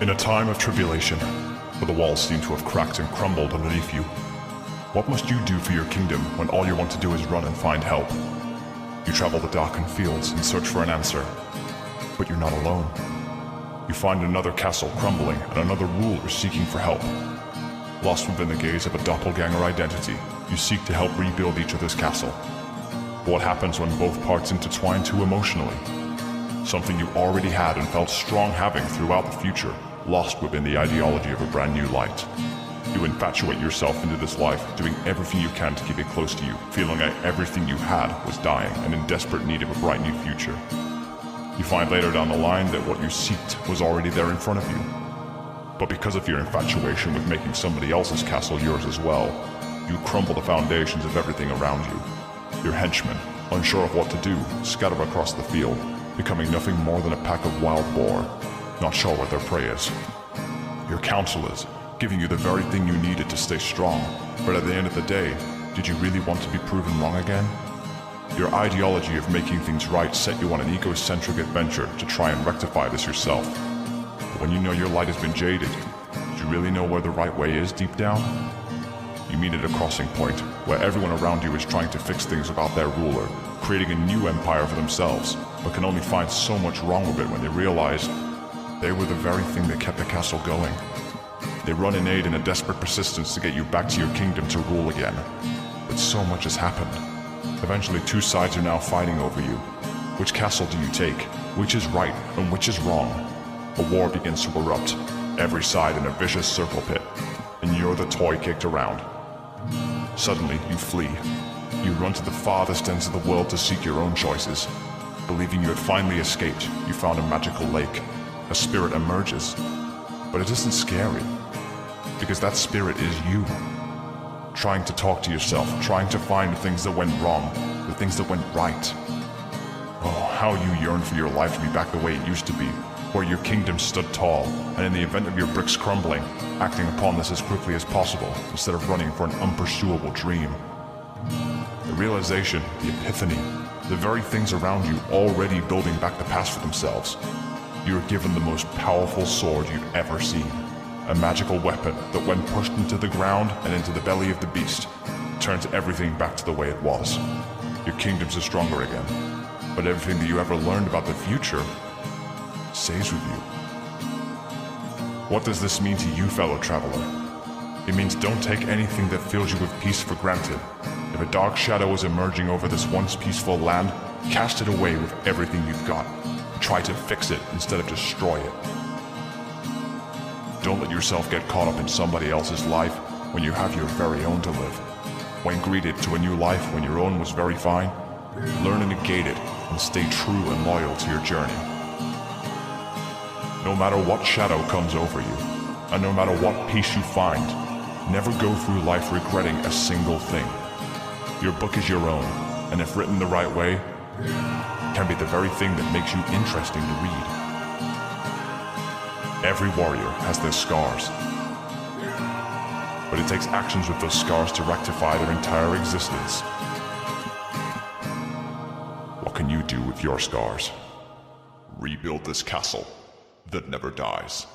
In a time of tribulation, where the walls seem to have cracked and crumbled underneath you, what must you do for your kingdom when all you want to do is run and find help? You travel the darkened fields in search for an answer, but you're not alone. You find another castle crumbling and another ruler seeking for help. Lost within the gaze of a doppelganger identity, you seek to help rebuild each other's castle. But what happens when both parts intertwine too emotionally? Something you already had and felt strong having throughout the future, lost within the ideology of a brand new light. You infatuate yourself into this life, doing everything you can to keep it close to you, feeling like everything you had was dying and in desperate need of a bright new future. You find later down the line that what you sought was already there in front of you. But because of your infatuation with making somebody else's castle yours as well, you crumble the foundations of everything around you. Your henchmen, unsure of what to do, scatter across the field, becoming nothing more than a pack of wild boar, not sure what their prey is. Your counselors, giving you the very thing you needed to stay strong, but at the end of the day, did you really want to be proven wrong again? Your ideology of making things right set you on an egocentric adventure to try and rectify this yourself. But when you know your light has been jaded, do you really know where the right way is deep down? You meet at a crossing point, where everyone around you is trying to fix things without their ruler, creating a new empire for themselves, but can only find so much wrong with it when they realize they were the very thing that kept the castle going. They run in aid in a desperate persistence to get you back to your kingdom to rule again. But so much has happened. Eventually, two sides are now fighting over you. Which castle do you take? Which is right and which is wrong? A war begins to erupt, every side in a vicious circle pit, and you're the toy kicked around. Suddenly, you flee. You run to the farthest ends of the world to seek your own choices. Believing you had finally escaped, you found a magical lake. A spirit emerges. But it isn't scary, because that spirit is you. Trying to talk to yourself, trying to find the things that went wrong, the things that went right. Oh, how you yearn for your life to be back the way it used to be, where your kingdom stood tall, and in the event of your bricks crumbling, acting upon this as quickly as possible, instead of running for an unpursuable dream. The realization, the epiphany, the very things around you already building back the past for themselves. You are given the most powerful sword you've ever seen. A magical weapon that when pushed into the ground and into the belly of the beast, turns everything back to the way it was. Your kingdoms are stronger again, but everything that you ever learned about the future stays with you. What does this mean to you, fellow traveler? It means don't take anything that fills you with peace for granted. If a dark shadow is emerging over this once peaceful land, cast it away with everything you've got. Try to fix it instead of destroy it. Don't let yourself get caught up in somebody else's life when you have your very own to live. When greeted to a new life when your own was very fine, learn to negate it and stay true and loyal to your journey. No matter what shadow comes over you, and no matter what peace you find, never go through life regretting a single thing. Your book is your own, and if written the right way, can be the very thing that makes you interesting to read. Every warrior has their scars, but it takes actions with those scars to rectify their entire existence. What can you do with your scars? Rebuild this castle that never dies.